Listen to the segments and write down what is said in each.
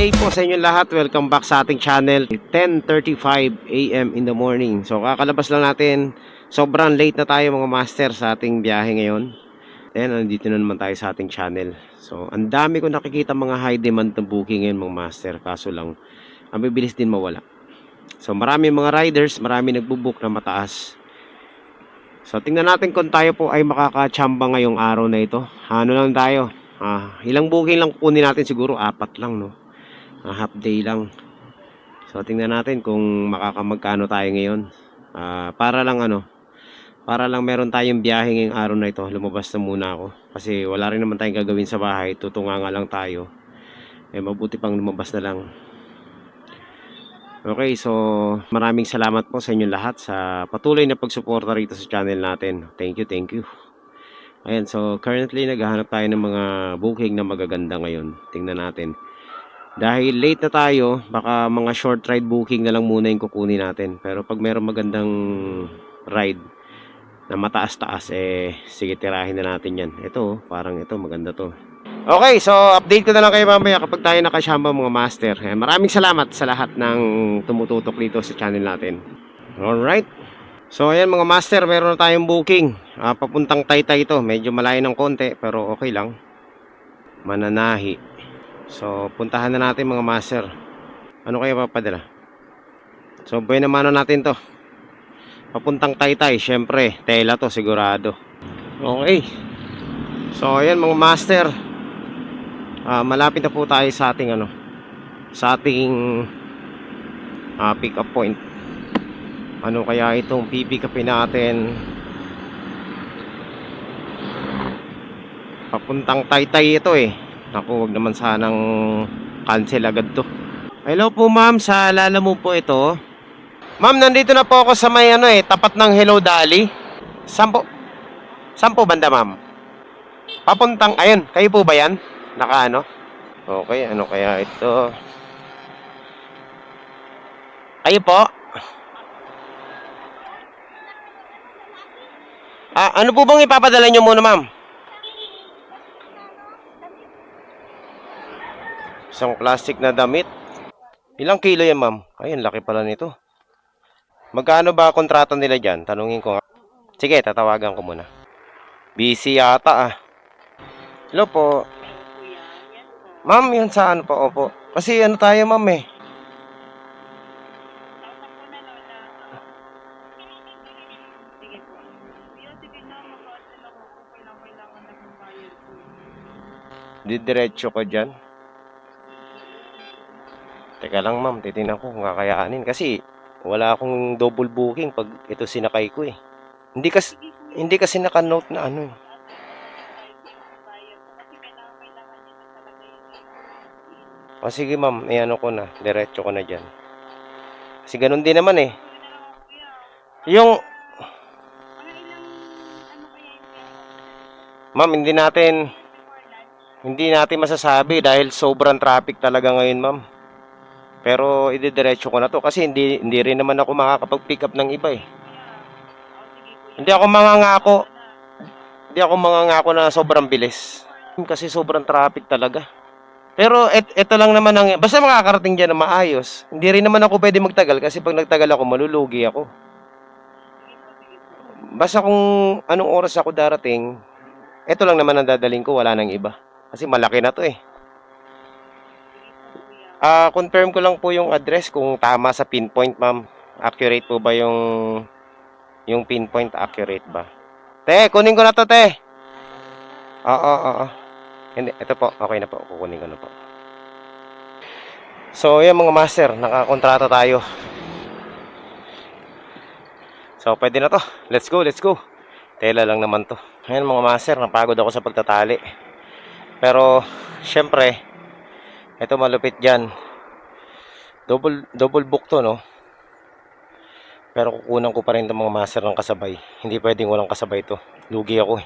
day po sa inyo lahat. Welcome back sa ating channel. 10:35 AM in the morning. So kakalabas lang natin. Sobrang late na tayo mga master sa ating biyahe ngayon. Then nandito na naman tayo sa ating channel. So ang dami ko nakikita mga high demand na booking ngayon mga master. Kaso lang ang bibilis din mawala. So marami mga riders, marami nagbo-book na mataas. So tingnan natin kung tayo po ay makakachamba ngayong araw na ito. Ano lang tayo? Ilang booking lang kukunin natin, siguro 4 lang, no? Half day lang. So tingnan natin kung makakamagkano tayo ngayon. Para lang meron tayong biyahe ngayong araw na ito. Lumabas na muna ako kasi wala rin naman tayong gagawin sa bahay. Tutunga nga lang tayo. Mabuti pang lumabas na lang. Okay, so maraming salamat po sa inyo lahat sa patuloy na pagsuporta rito sa channel natin. Thank you. Ayan, so currently naghahanap tayo ng mga booking na magaganda ngayon. Tingnan natin. Dahil late na tayo, baka mga short ride booking na lang muna yung kukunin natin. Pero pag meron magandang ride na mataas-taas, sige, tirahin na natin yan. Ito, parang ito, maganda to. Okay, so update ko na lang kayo mamaya kapag tayo nakasyamba mga master. Maraming salamat sa lahat ng tumututok dito sa channel natin. Alright. So ayan mga master, meron na tayong booking. Papuntang Taytay ito. Medyo malayo ng konti pero okay lang. Mananahi. So puntahan na natin mga master. Ano kaya papadala? So buhay naman natin to. Papuntang Taytay. Syempre, tela to sigurado. Okay. So ayan mga master. Malapit na po tayo sa ating pick up point. Ano kaya itong pipick upin natin? Papuntang Taytay ito Naku, wag naman sanang cancel agad to. Hello po ma'am, sa Lalamu po ito. Ma'am, nandito na po ako sa may tapat ng Hello Dolly. Sampo banda ma'am? Papuntang, ayun, kayo po ba yan? Okay, ano kaya ito? Kayo po? Ano po bang ipapadala nyo muna ma'am? Isang plastic na damit. Ilang kilo yan ma'am? Ay, ang laki pala nito. Magkano ba kontrata nila dyan? Tanungin ko nga. Sige, tatawagan ko muna. Busy yata Hello po. Ma'am, yan sa ano po? Opo. Kasi tayo ma'am Didiretso ko dyan. Teka lang ma'am, titignan ko kung kakayaanin. Kasi wala akong double booking pag ito sinakay ko Hindi kasi naka-note na sige ma'am, ko na. Diretso ko na dyan. Kasi ganun din naman Yung ma'am, hindi natin masasabi dahil sobrang traffic talaga ngayon ma'am. Pero ididiretso ko na to kasi hindi rin naman ako makakapag-pick up ng iba Hindi ako mangangako na sobrang bilis. Kasi sobrang traffic talaga. Pero ito lang naman basta makakarating dyan na maayos. Hindi rin naman ako pwede magtagal kasi pag nagtagal ako malulugi ako. Basta kung anong oras ako darating, ito lang naman ang dadaling ko, wala nang iba. Kasi malaki na to confirm ko lang po yung address kung tama sa pinpoint ma'am. Accurate po ba yung pinpoint, accurate ba? Te, kunin ko na to te. Oo. Hindi, ito po, okay na po, kukunin ko na po. So yan mga master, nakakontrata tayo. So pwede na to, let's go. Tela lang naman to. Ayan mga master, napagod ako sa pagtatali. Pero syempre, ito malupit dyan. Double book to, no? Pero kukunan ko pa rin itong mga master ng kasabay. Hindi pwedeng walang kasabay to. Lugi ako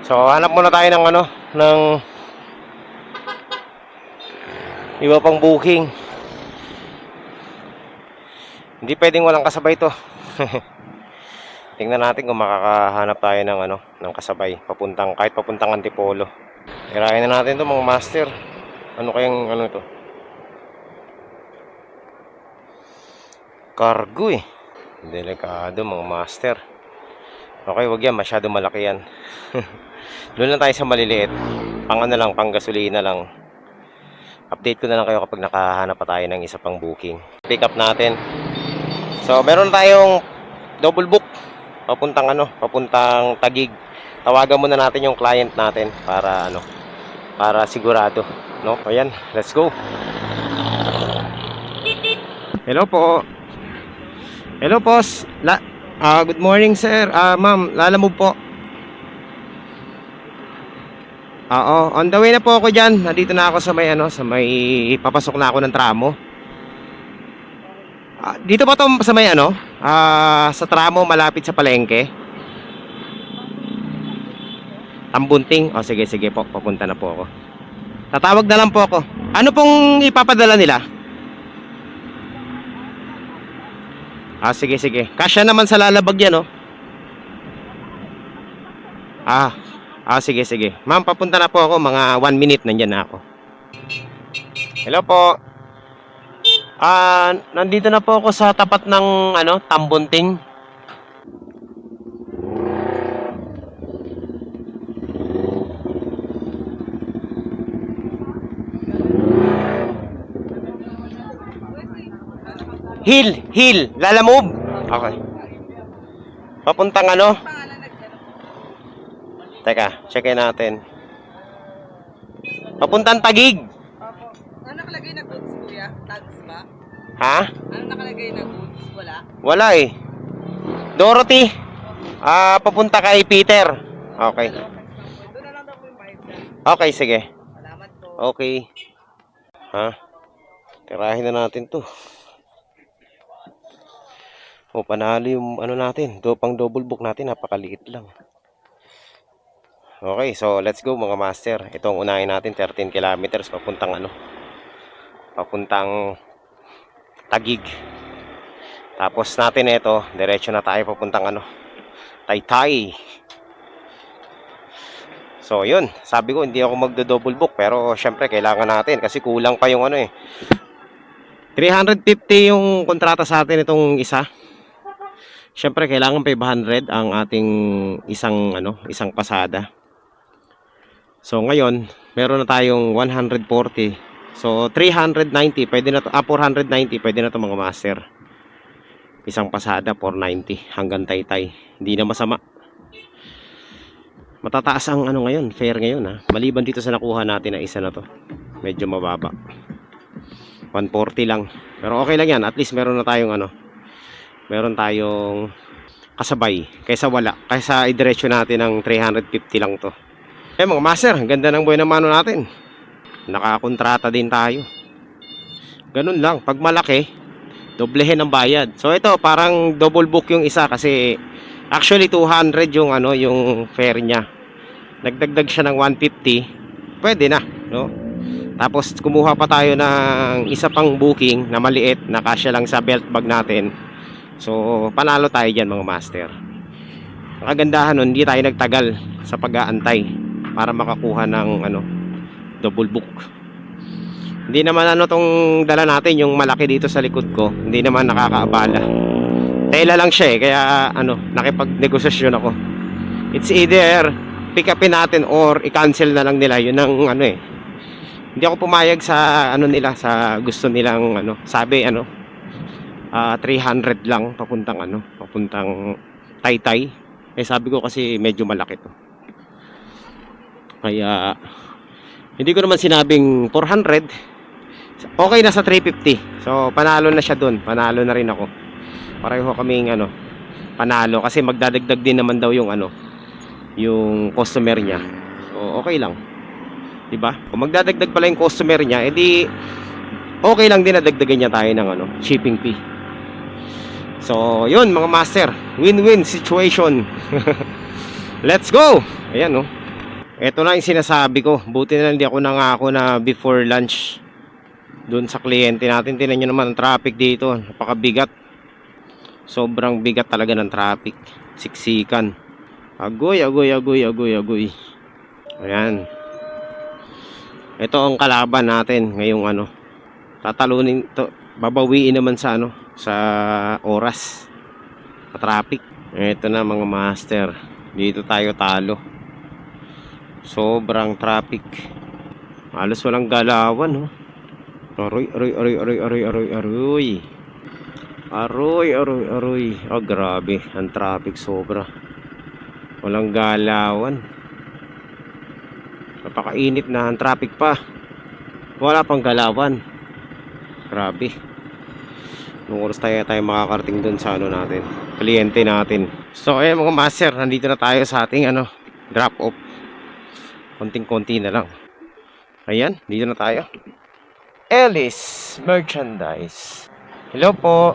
So hanap muna tayo ng iba pang booking. Hindi pwedeng walang kasabay to. Tingnan natin kung makakahanap tayo ng ano, ng kasabay kahit papuntang Antipolo. Tirahin na natin 'to mga master. Ano kayang ano to? Cargo eh. Delikado mga master. Okay, wag yan, masyado malaki yan. Doon lang tayo sa maliliit. Pang ano lang, pang gasolina lang. Update ko na lang kayo kapag nakahanap pa tayo ng isa pang booking. Pick up natin. So, meron tayong double book papuntang Taguig. Tawagan muna natin yung client natin para ano, para sigurado, no? Ayan, let's go. Hello po. Hello boss. Good morning sir. Ma'am, lalamove po. Oo, on the way na po ako diyan. Nandito na ako sa may ano, sa may papasok na ako ng tramo. Dito ba 'to sa may ano? Sa tramo malapit sa palengke. Tambunting. O sige, sige po, papunta na po ako. Tatawag na lang po ako. Ano pong ipapadala nila? Sige, sige. Kasya naman sa lalabag yan, oh. Sige, sige. Ma'am, papunta na po ako. Mga 1 minute, nandyan na ako. Hello po. Nandito na po ako sa tapat ng, ano, Tambunting. Hill, lalamove. Okay. Papuntang ano? Teka, checkin natin. Papuntang Taguig. Opo. Ano nakalagay na goods, kuya? Tags ba? Ha? Ano nakalagay na goods? Wala? Wala eh. Dorothy. Papunta kay Peter. Okay. Doon na lang daw po yung bayad dyan. Okay, sige. Salamat po. Okay. Tirahin na natin to. Panalo yung ano natin. Pang double book natin. Napakaliit lang. Okay, so let's go mga master. Ito ang unahin natin. 13 kilometers papuntang ano. Papuntang Taguig. Tapos natin ito. Diretso na tayo papuntang ano. Taytay. So yun. Sabi ko hindi ako magdo-double book. Pero syempre kailangan natin. Kasi kulang pa yung ano eh. 350 yung kontrata sa atin itong isa. Siyempre kailangan 500 ang ating isang pasada. So ngayon, meron na tayong 140. So 390 pwede na to, 490 pwede na to mga master. Isang pasada 490 hanggang Taytay. Hindi na masama. Matataas ang ano ngayon, fare ngayon ha. Maliban dito sa nakuha natin na isa na to. Medyo mababa. 140 lang. Pero okay lang yan, at least meron na tayong ano. Meron tayong kasabay kaysa wala, kaysa idiretso natin ng 350 lang to. Mga master, ang ganda ng buhay ng mano natin. Nakakontrata din tayo. Ganun lang, pag malaki doblehin ang bayad. So ito parang double book yung isa kasi actually 200 yung ano, yung fare niya. Nagdagdag siya ng 150. Pwede na, no? Tapos kumuha pa tayo ng isa pang booking na maliit na kasya lang sa belt bag natin. So, panalo tayo dyan mga master. Ang kagandahan nun, hindi tayo nagtagal sa pag-aantay para makakuha ng ano, double book. Hindi naman ano tong dala natin, yung malaki dito sa likod ko, hindi naman nakakaabala. Tela lang siya eh, kaya ano, nakipag-negosasyon ako. It's either pick upin natin or i-cancel na lang nila, yun ang ano eh. Hindi ako pumayag sa ano nila, sa gusto nilang ano, sabi ano, 300 lang papuntang Taytay. Sabi ko kasi medyo malaki to. Kaya hindi ko naman sinabing 400. Okay na sa 350. So panalo na siya doon. Panalo na rin ako. Pareho kaming ano, panalo kasi magdadagdag din naman daw yung ano, yung customer niya. So okay lang. 'Di ba? Kung magdadagdag pala yung customer niya, edi okay lang din na dagdagan niya tayo ng ano, shipping fee. So, yun mga master, win-win situation. Let's go. Ayan oh. Ito na yung sinasabi ko. Buti na lang hindi ako nangako na before lunch doon sa kliyente natin. Tingnan nyo naman ang traffic dito. Napakabigat. Sobrang bigat talaga ng traffic. siksikan. Agoy, agoy, agoy, agoy, agoy. Ayan. Ito ang kalaban natin ngayong ano. Tatalunin to, babawiin naman sa ano, sa oras, sa traffic. Ito na mga master. Dito tayo talo. Sobrang traffic. Halos walang galawan, oh. Aroy, aroy, aroy, aroy, aroy, aroy, aroy. Aroy, aroy, aroy. Oh, grabe. Ang traffic sobra. Walang galawan. Napakainit na ang traffic pa. Wala pang galawan. Grabe. Nung oras tayo makakarating dun sa ano natin, kliyente natin. So ayan mga master, nandito na tayo sa ating ano, drop off. Konting-konti na lang. Ayan, dito na tayo. Ellis Merchandise. Hello po.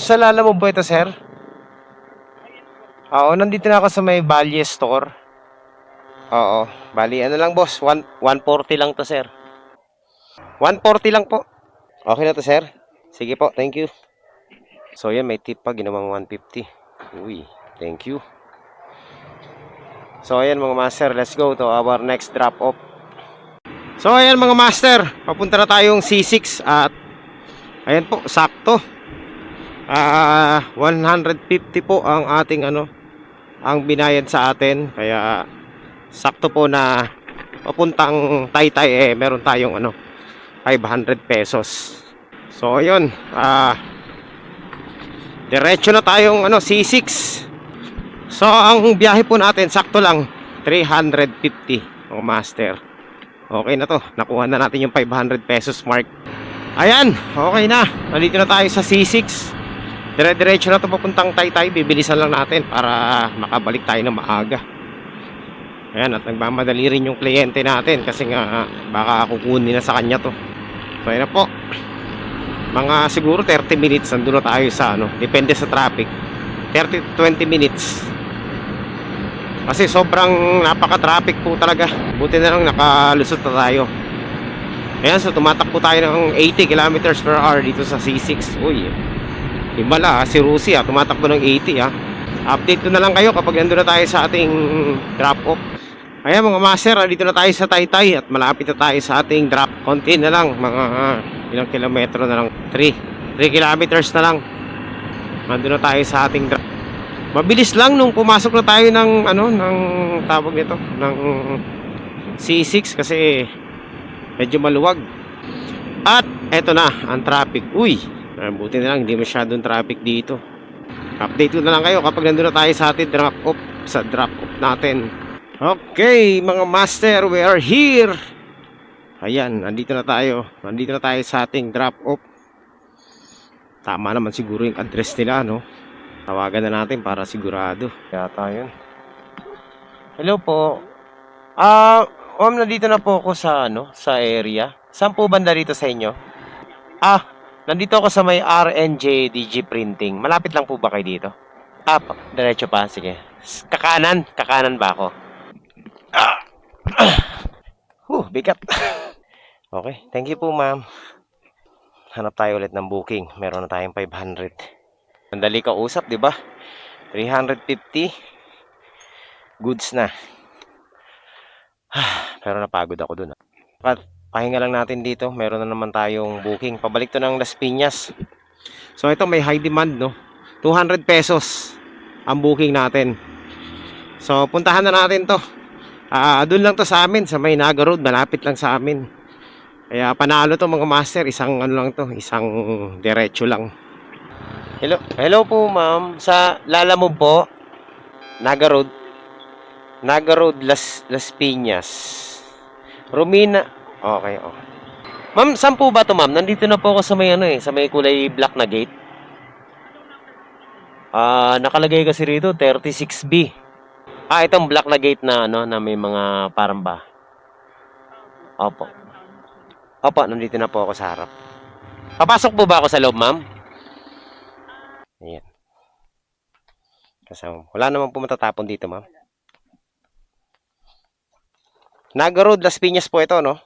Sa Lala mo ba ito, sir? Oo, nandito na ako sa may Valle Store. Oo, bali ano lang boss, 140 lang to, sir. 140 lang po. Okay na to, sir. Sige po, thank you. So yan, may tip pa, ginawang 150. Uy, thank you. So ayan mga master, let's go to our next drop off. So ayan mga master, papunta na tayong C6 at ayan po, sakto. 150 po ang ating ano, ang binayad sa atin. Kaya sakto po na papuntang Taytay meron tayong ano, 500 pesos. So ayun, diretso na tayong ano, C6. So ang biyahe po natin sakto lang 350 mga master. Okay na to, nakuha na natin yung 500 pesos mark. Ayan, okay na. Nandito na tayo sa C6. Dire-diretso na to papuntang Taytay. Bibilisan lang natin para makabalik tayo ng maaga. Ayan, at nagmamadali rin yung kliyente natin kasi nga baka kukunin na sa kanya to. So ayan na po. Mga siguro 30 minutes nandun na tayo sa ano, depende sa traffic. 30 to 20 minutes. Kasi sobrang napaka-traffic po talaga. Buti na lang nakalusot na tayo. Ayan, so tumatakbo tayo ng 80 kilometers per hour dito sa C6. Uy, himala si Rusi tumatakbo ng 80 Update ko na lang kayo kapag nandun na tayo sa ating drop off. Ayan mga master, dito na tayo sa Taytay at malapit na tayo sa ating drop. Konti na lang, mga ilang kilometro na lang, 3 kilometers na lang. Nandun na tayo sa ating drop. Mabilis lang nung pumasok na tayo ng ano, ng tawag nito, ng C6 kasi medyo maluwag. At eto na ang traffic. Uy, buti na lang hindi masyadong traffic dito. Update ko na lang kayo kapag nandun na tayo sa ating drop off, sa drop off natin. Okay mga master, we are here. Ayan, nandito na tayo. Nandito na tayo sa ating drop off. Tama naman siguro yung address nila, no? Tawagan na natin para sigurado. Yata yun. Hello po. Ma'am, nandito na po ako sa ano, sa area. Saan po banda dito sa inyo? Nandito ako sa may RNJ DG Printing. Malapit lang po ba kayo dito? Diretso pa, sige. Kakanan ba ako? Bigat. Okay, thank you po ma'am. Hanap tayo ulit ng booking. Meron na tayong 500. Mandali ka usap, di ba? 350. Goods na. Pero napagod ako dun. Pahinga lang natin dito. Meron na naman tayong booking. Pabalik to ng Las Piñas. So ito may high demand, no? 200 pesos ang booking natin. So puntahan na natin to. Doon lang to sa amin, sa may Naga Road. Malapit lang sa amin. Kaya panalo to mga master. Isang ano lang to. Isang diretso lang. Hello po ma'am. Sa Lala mo po, Naga Road. Naga Road, Las Piñas. Romina. Okay. Ma'am, saan po ba to ma'am? Nandito na po ako sa may ano sa may kulay black na gate. Nakalagay kasi rito 36B. Itong black na gate na ano, na may mga parang ba. Opo, nandito na po ako sa harap. Papasok po ba ako sa loob, ma'am? Ayan. Kasama. Wala namang po matatapon dito, ma'am. Naga Road, Las Piñas po ito, no?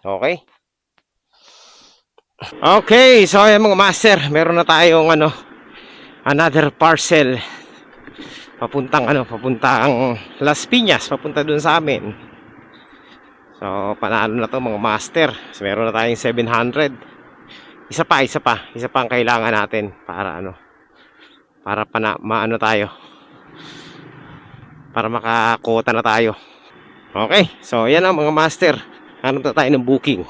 Okay. Okay, so ayan mga master, meron na tayong ano, another parcel papuntang Las Piñas, papunta dun sa amin. So panalo na to mga master. So, meron na tayong 700. Isa pa ang kailangan natin para maano tayo, para makakota na tayo. Okay, so yan ang mga master. Hanap na tayo ng booking,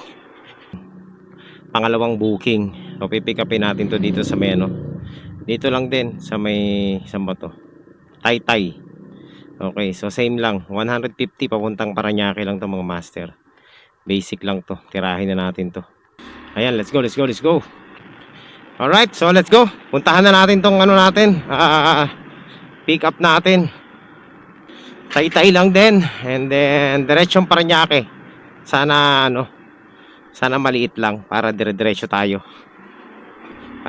pangalawang booking. So pipick upin natin to dito sa dito lang din sa may, saan ba to? Taytay. Okay, so same lang, 150 papuntang Parañaque lang to mga master. Basic lang to, tirahin na natin to. Ayan, let's go. Alright, so let's go. Puntahan na natin tong pick up natin. Taytay lang din, and then diretsong Parañaque. Sana maliit lang para dire-diretso tayo.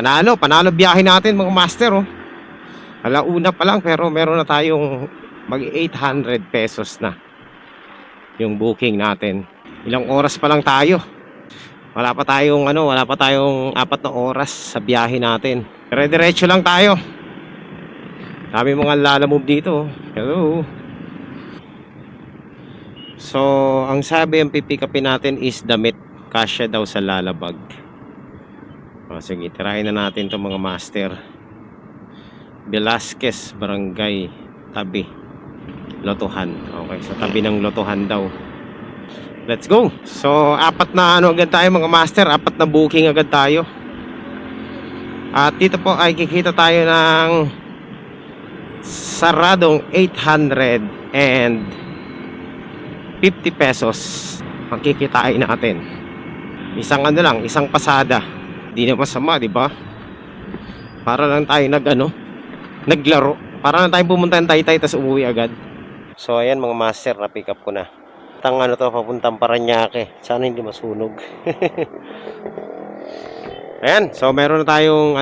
Panalo biyahe natin mga master, oh. Alauna pa lang pero meron na tayong mag 800 pesos na yung booking natin. Ilang oras pa lang tayo. Wala pa tayong 4 na oras sa biyahe natin. Dire-diretso lang tayo. Dami mga lalamove dito. Hello. So, ang sabi ang pipick upin natin is damit. Kasya daw sa lalabag. O, sige, tirahin na natin itong mga master. Velasquez, Barangay, tabi Lotohan. Okay, so tabi ng Lotohan daw. Let's go. So, apat na agad tayo mga master. 4 na booking agad tayo. At dito po ay kikita tayo ng saradong 850 pesos. Ang kikitain natin. Isang isang pasada. Di na masama, di ba? Para lang tayo naglaro. Para lang tayo pumunta ng Taytay tapos umuwi agad. So, ayan mga master, na-pick up ko na. Papuntang Parañaque. Sana hindi masunog. Ayan, so meron na tayong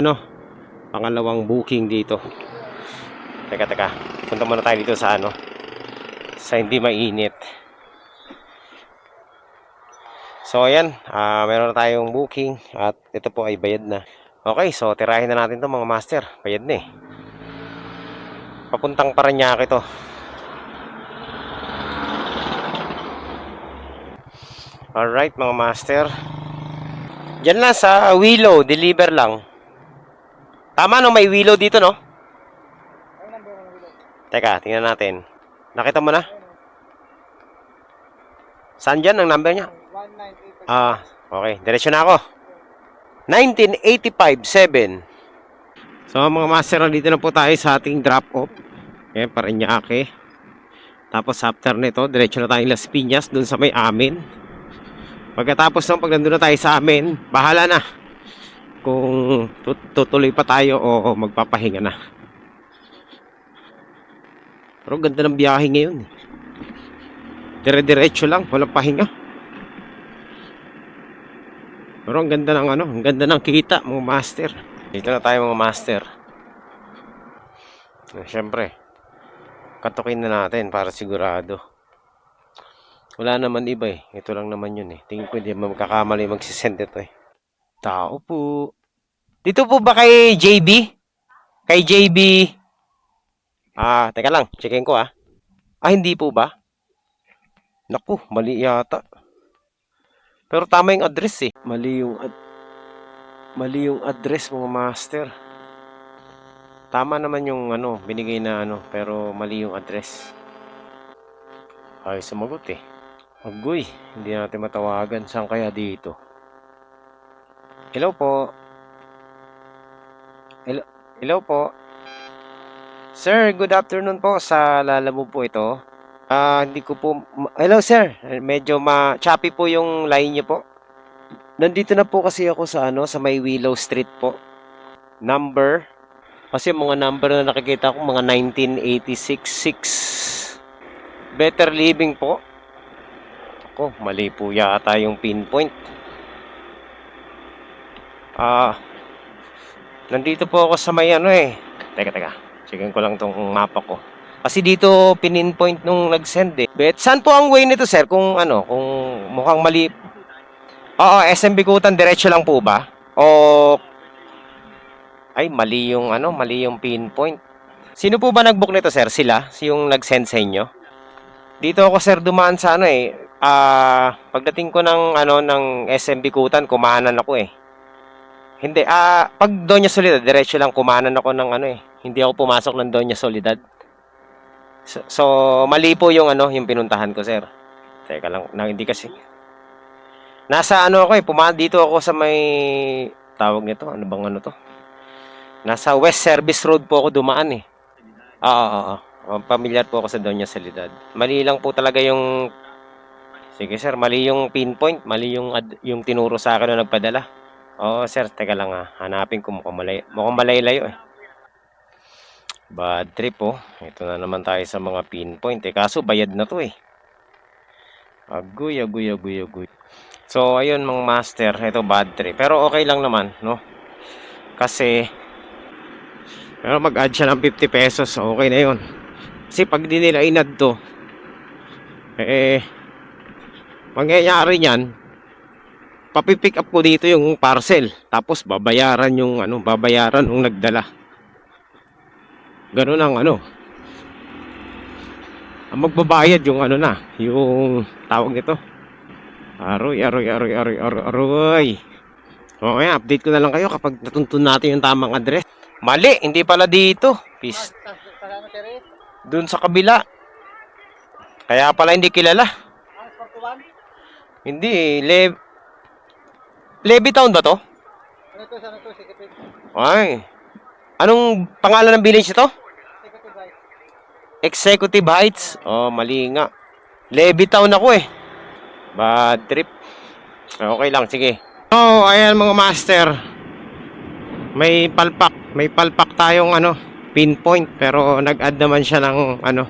pangalawang booking dito. Teka. Punta muna tayo dito sa sa hindi mainit. So ayan, meron na tayong booking at ito po ay bayad na. Okay, so tirahin na natin 'to mga master. Bayad na eh. Papuntang Parañaque to. Alright mga master. Diyan lang sa Willow, deliver lang. Tama no, may Willow dito no? Teka, tingnan natin. Nakita mo na? Saan dyan ang number niya? 1985. Okay. Diretso na ako. 1985-7. So mga master, dito na po tayo sa ating drop-off. Okay, Parañaque. Tapos after nito, diretso na tayo Las Piñas, dun sa may amin. Pagkatapos ng pag nandun na tayo sa amin, bahala na kung tutuloy pa tayo o magpapahinga na. Pero ganda ng biyahe ngayon. Dire-diretso lang, walang pahinga. Pero ang ganda ang ganda ng kita mga master. Dito na tayo mga master. Siyempre, katukin na natin para sigurado. Wala naman iba eh. Ito lang naman yun eh. Tingin ko hindi magkakamali magsisend ito eh. Tao po. Dito po ba kay JB? Kay JB? Teka lang. Checkin ko ah. Hindi po ba? Naku, mali yata. Pero tama yung address eh. Mali yung address mga master. Tama naman yung binigay na pero mali yung address. Ay, sumagot eh. Agoy, hindi natin matawagan. Saan kaya dito? Hello po. Hello po. Sir, good afternoon po. Sa Lalamove po ito. Hindi ko po... Hello sir, medyo choppy po yung line niyo po. Nandito na po kasi ako sa sa may Willow Street po. Number. Kasi mga number na nakikita ko, mga 1986-6. Better Living po. Ako, mali po yata yung pinpoint. Nandito po ako sa may Teka. Checkin ko lang tong mapa ko. Kasi dito pininpoint nung nag-send eh. Bet, saan po ang way nito sir? Kung kung mukhang mali. Oo, SM Bikutan, diretso lang po ba? O Ay, mali yung ano, mali yung pinpoint. Sino po ba nag-book nito, sir? Sila? Yung nag-send sa inyo? Dito ako, sir, dumaan sa ano eh. Pagdating ko ng ano ng SM Bikutan, kumanan ako eh. Hindi, pag Doña Soledad, diretso lang kumanan ako ng ano eh. Hindi ako pumasok ng Doña Soledad. So mali po yung ano, yung pinuntahan ko, sir. Teka lang, hindi kasi. Nasa ano ako eh, dito ako sa may tawag nito, ano bang ano to? Nasa West Service Road po ako dumaan eh. Oo. Pamilyar po ako sa Doña Soledad. Mali lang po talaga yung sige sir, mali yung pinpoint, mali yung tinuro sa akin na nagpadala. Oo sir, teka lang hanapin ko mukhang malay-layo eh. Bad trip oh. Ito na naman tayo sa mga pinpoint eh. Kaso bayad na to eh. Agoy. So ayun mga master, ito bad trip. Pero okay lang naman, no? Kasi pero mag-add siya ng 50 pesos, okay na yun. Kasi pag di nila inad to, mangyayari niyan, papipick up ko dito yung parcel, tapos babayaran yung babayaran ng nagdala. Ganun ang ang magbabayad yung yung tawag nito. Aroy. Okay, update ko na lang kayo kapag natuntun natin yung tamang address. Mali, hindi pala dito. Doon sa kabila. Kaya pala hindi kilala. Hindi, Levittown ba to? Ay. Anong pangalan ng village ito? Executive Heights. Oh, mali nga. Levittown ako eh. Bad trip. Okay lang, sige. Oh, ayan mga master. May palpak tayong pinpoint pero nag-add naman siya ng 50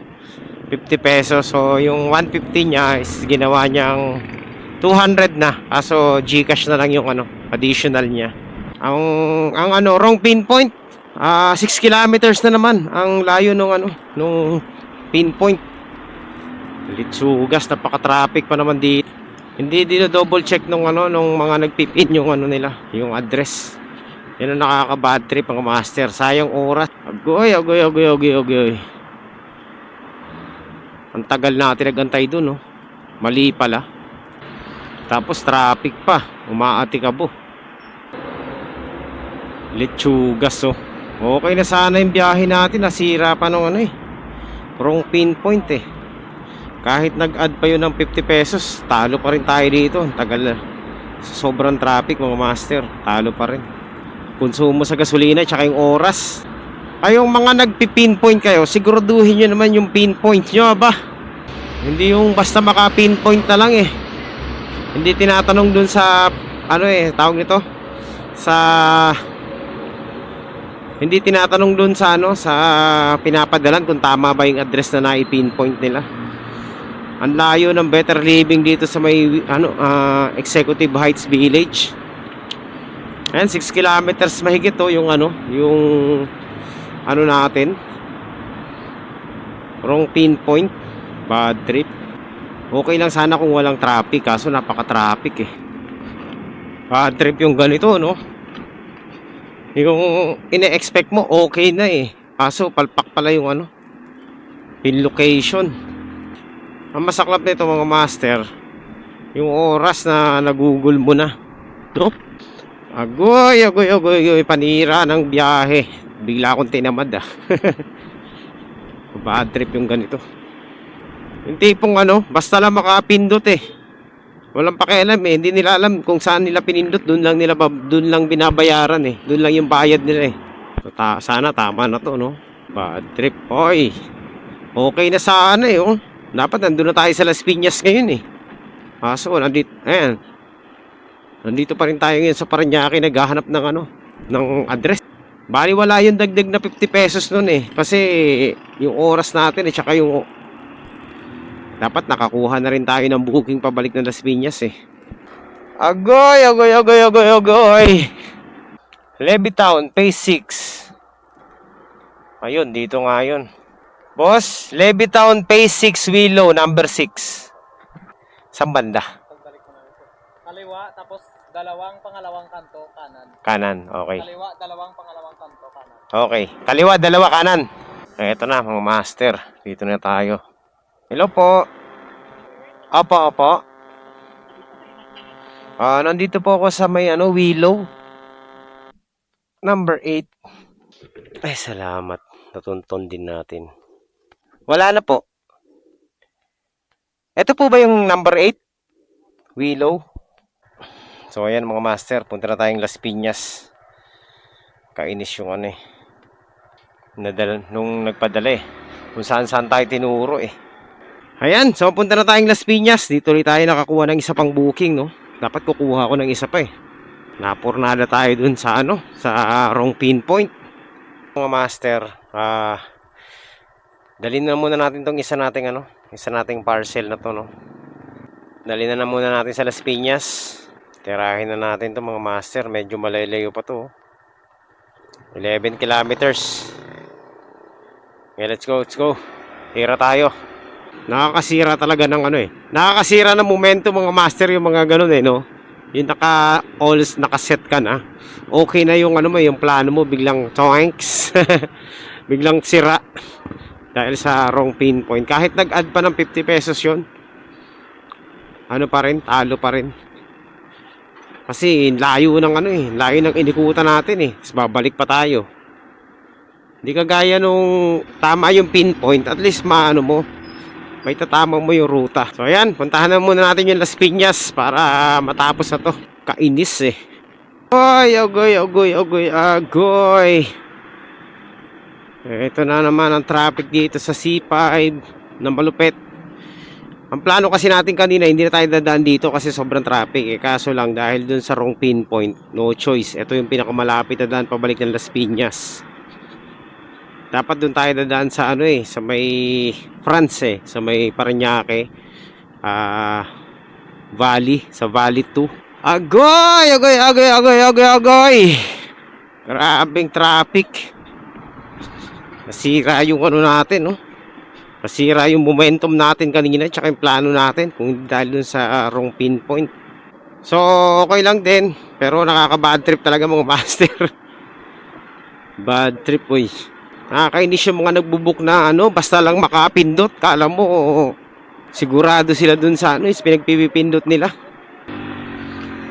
pesos. So yung 150 niya is ginawa niyang 200 na. So GCash na lang yung additional niya. Ang wrong pinpoint. 6 kilometers na naman ang layo nung pinpoint. Litsugas, napaka-traffic pa naman dito. Hindi dito double check nung mga nagpipin yung nila, yung address. Yan ang nakaka-bad trip mga master. Sayang oras. Agoy. Ang tagal natin nagantay dun, no? Mali pala. Tapos traffic pa. Umaatikabo. Litsugas, oh. Okay na sana yung biyahe natin. Nasira pa nung wrong pinpoint eh. Kahit nag-add pa yun ng 50 pesos, talo pa rin tayo dito. Tagal na. Sobrang traffic mga master. Talo pa rin. Konsumo sa gasolina tsaka yung oras. Kayong mga nagpi-pinpoint kayo, siguraduhin nyo naman yung pinpoint nyo ba? Hindi yung basta maka-pinpoint na lang eh. Hindi tinatanong dun sa tawag nito sa hindi tinatanong dun sa sa pinapadalan kung tama ba yung address na nai-pinpoint nila. Ang layo ng better living dito sa may Executive Heights Village. Ayan, 6 kilometers mahigit yung yung natin. Wrong pinpoint. Bad trip. Okay lang sana kung walang traffic, kaso napaka-traffic eh. Bad trip yung ganito, no? Yung ine-expect mo okay na eh. Kaso palpak pala yung pin location. Ang masaklap nito mga master, yung oras na nagugol mo na, no? Agoy, panira ng biyahe. Bigla akong tinamad Bad trip yung ganito. Yung tipong basta lang makapindot eh. Walang pakialam eh. Hindi nila alam kung saan nila pinindot. Doon lang binabayaran eh. Doon lang yung bayad nila eh. So, sana tama na to, no? Bad trip. Oy, okay na sana eh, oh. Dapat nandun na tayo sa Las Piñas ngayon eh. Kaso nandito pa rin tayo ngayon sa Parañaque, naghahanap ng ng address. Bali wala yung dagdag na 50 pesos nun eh. Kasi yung oras natin eh, tsaka yung dapat nakakuha na rin tayo ng booking pabalik ng Las Piñas eh. Agoy. Levittown, phase 6. Ayun, dito nga yun. Boss, Levittown phase 6 Willow number 6. Saan banda? Kaliwa, tapos dalawang pangalawang kanto kanan. Kanan, okay. Kaliwa, dalawang pangalawang kanto kanan. Okay. Kaliwa, dalawa, kanan. Eto na, mga master. Dito na tayo. Hello po. Opo, opo. Nandito po ako sa may Willow. Number 8. Ay, salamat. Natunton din natin. Wala na po. Ito po ba yung number 8? Willow. So, ayan mga master. Punta na tayong Las Piñas. Kainis yung nung nagpadala kung saan tayo tinuro Ayan, so punta na tayong Las Piñas. Dito ulit tayo nakakuha ng isa pang booking, no? Dapat kukuha ko ng isa pa Napurnada tayo dun sa sa wrong pinpoint. Mga master, dalhin na muna natin tong isa nating parcel na to, no? Dalhin na muna natin sa Las Piñas. Tirahin na natin to mga master. Medyo malalayo pa to. 11 kilometers. Okay, let's go. Tira tayo. Nakakasira talaga ng Nakakasira ng momentum mga master yung mga ganun no. Yung nakaset ka na. Okay na yung yung plano mo biglang toinks. Biglang sira. Dahil sa wrong pinpoint. Kahit nag-add pa ng 50 pesos yun. Pa rin, talo pa rin. Kasi layo ng layo ng inikutan natin Tapos babalik pa tayo. Hindi kagaya nung tama yung pinpoint, at least may tatamang mo yung ruta. So ayan, puntahan na muna natin yung Las Piñas para matapos na to. Kainis Agoy. Ito na naman ang traffic dito sa C5 na malupit. Ang plano kasi natin kanina, hindi na tayo dadaan dito kasi sobrang traffic Kaso lang, dahil dun sa wrong pinpoint, no choice. Ito yung pinakamalapit na daan pabalik ng Las Piñas. Dapat dun tayo dadaan sa sa may France sa may Parañaque Valley, sa Valley 2. Agoy! Grabing traffic. Nasira yung natin, no? Nasira yung momentum natin kanina, tsaka yung plano natin kung dahil dun sa wrong pinpoint. So, okay lang din. Pero nakaka-bad trip talaga mga master. Bad trip, Nakakainis yung mga nagbubuk na basta lang makapindot. Kala mo, sigurado sila dun sa is pinagpipindot nila.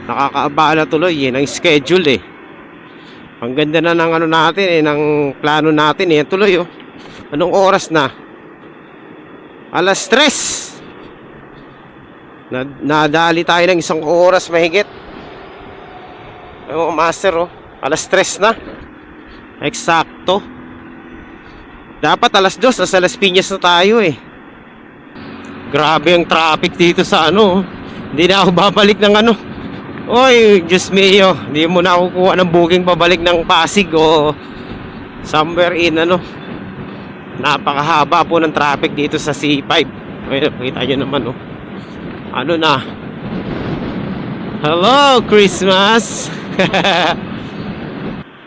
Nakakaabala tuloy ng schedule Ang ganda na ng natin ng plano natin tuloy Anong oras na? 3:00. Nadali tayo ng 1 oras mahigit. Master 3:00 na. Eksakto. Dapat 2:00 nasa Las Piñas na tayo Grabe ang traffic dito sa Hindi na ako babalik ng Oy, Diyos mio, hindi mo na ako kuha ng booking pabalik ng Pasig o somewhere in Napakahaba po ng traffic dito sa C5. Kita nyo naman na. Hello Christmas.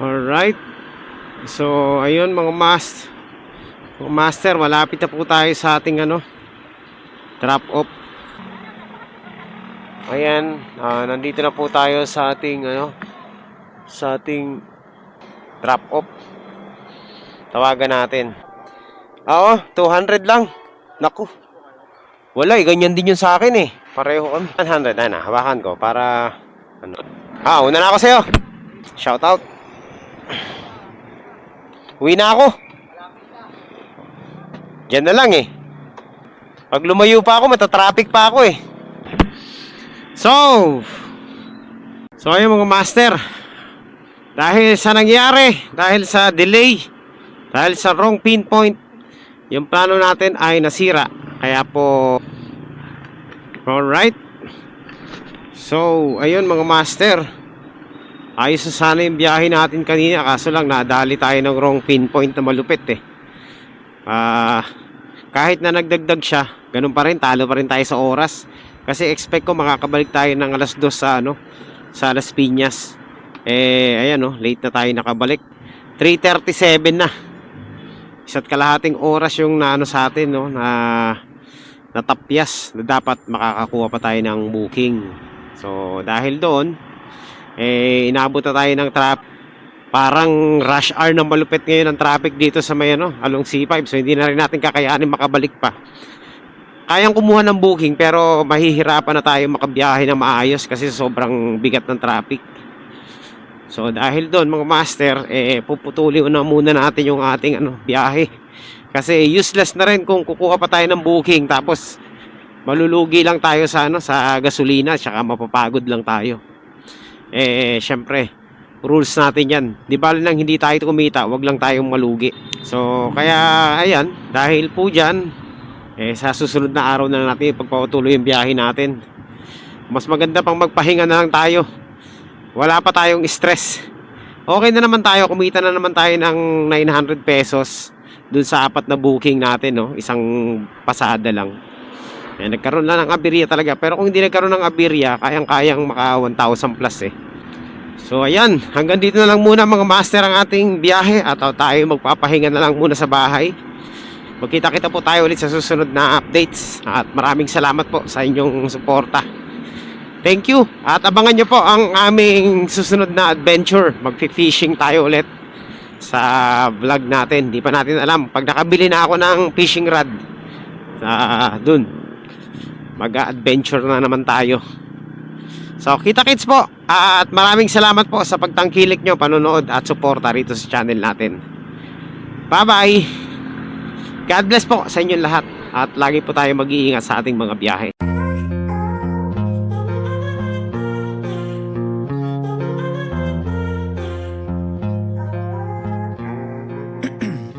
Alright. So ayun mga master, malapit na po tayo sa ating drop off. Ayan, nandito na po tayo sa ating drop off. Tawagan natin. 200 lang. Naku. Wala ganyan din yun sa akin Pareho kami. 100 na, hawakan ko para una na ako sa'yo. Shout out. Uwi na ako. Diyan na lang Pag lumayo pa ako, matatraffic pa ako So ayun mga master. Dahil sa nangyari, dahil sa delay, dahil sa wrong pinpoint, yung plano natin ay nasira. Kaya po alright. So ayun mga master, ayos na sana yung biyahe natin kanina. Kaso lang nadali tayo ng wrong pinpoint na malupit Kahit na nagdagdag siya, ganun pa rin, talo pa rin tayo sa oras. Kasi expect ko makakabalik tayo ng 2:00 sa Las Piñas. Ayan late na tayo nakabalik. 3:37 na. 1.5 oras yung sa atin na natapyas na dapat makakakuha pa tayo ng booking. So dahil doon, Inabot na tayo ng traffic. Parang rush hour na malupit ngayon ang traffic dito sa may along C5. So hindi na rin natin kakayanin makabalik pa. Kayang kumuha ng booking pero mahihirapan na tayo makabiyahe ng maayos kasi sobrang bigat ng traffic. So dahil doon mga master, puputuli na muna natin yung ating biyahe. Kasi useless na rin kung kukuha pa tayo ng booking tapos malulugi lang tayo sa sa gasolina, tsaka mapapagod lang tayo. Syempre rules natin yan. Di ba lang hindi tayo kumita, wag lang tayong malugi. So, kaya, ayan, dahil po dyan, sa susunod na araw na natin ipagpatuloy yung biyahe natin. Mas maganda pang magpahinga na lang tayo. Wala pa tayong stress. Okay na naman tayo, kumita na naman tayo ng 900 pesos dun sa 4 na booking natin, no? Isang pasada lang. Nagkaroon na ng aberya talaga. Pero kung hindi nagkaroon ng aberya, kayang-kayang maka 1,000 plus So ayan, hanggang dito na lang muna mga master ang ating biyahe at tayo magpapahinga na lang muna sa bahay. Magkita-kita po tayo ulit sa susunod na updates at maraming salamat po sa inyong suporta. Thank you at abangan nyo po ang aming susunod na adventure. Magfi-fishing tayo ulit sa vlog natin. Di pa natin alam, pag nakabili na ako ng fishing rod, dun mag-adventure na naman tayo. So, kita-kits po. At maraming salamat po sa pagtangkilik nyo, panonood at suporta rito sa channel natin. Bye-bye! God bless po sa inyong lahat. At lagi po tayo mag-iingat sa ating mga biyahe.